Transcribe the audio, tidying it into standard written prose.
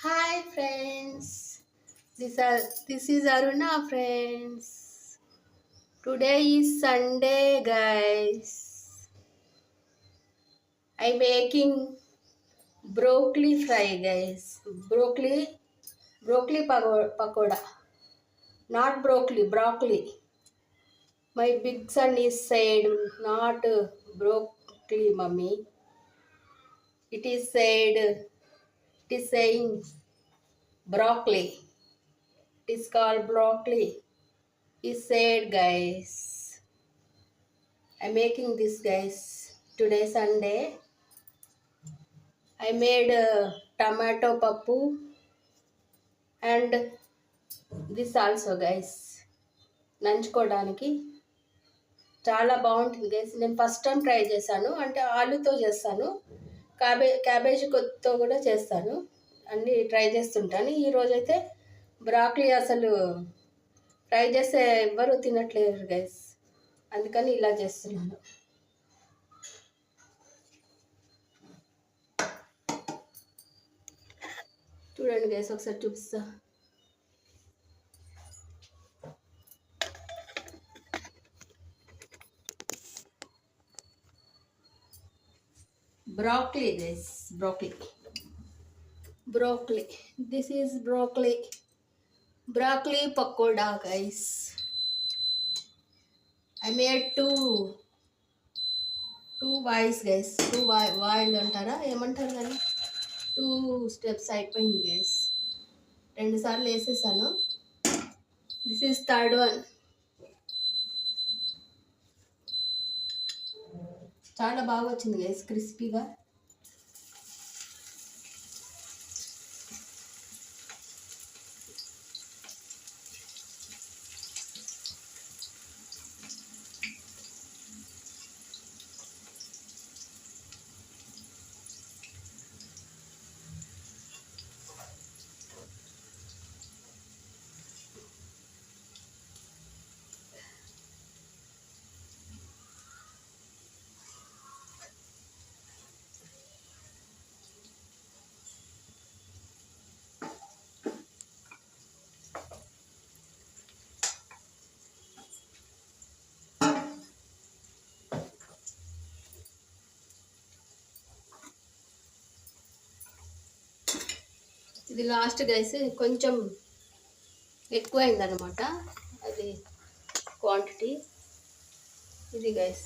Hi friends, this is Aruna friends. Today is Sunday guys. I'm making broccoli fry guys. Broccoli pakoda. Not broccoli. My big son is said not broccoli mummy. It is saying broccoli. It is called broccoli. He said guys. I'm making this guys. Today Sunday. I made tomato papu and this also guys. నంచుకోవడానికి చాలా బాగుంటుంది guys. నేను first time try చేశాను. అంటే ఆలుతో చేస్తాను, క్యాబేజీతో కూడా చేస్తాను, అన్నీ try చేస్తుంటాను. ఈరోజైతే బ్రాక్లీ అసలు ట్రై చేస్తే ఎవ్వరూ తినట్లేరు గైస్, అందుకని ఇలా చేస్తున్నాను. చూడండి గైస్, ఒకసారి చూపిస్తా. Broccoli guys, broccoli. This is broccoli pakoda guys. I made two boils guys. Two boil antara ఏమంటారు కదా, 2 steps అయిపోయింది గైస్. 2 సార్లు వేసేసాను. This is third one. చాలా బాగా వచ్చింది గైస్, క్రిస్పీగా. ఇది లాస్ట్ గైస్, కొంచెం ఎక్కువైందనమాట అది క్వాంటిటీ. ఇది గైస్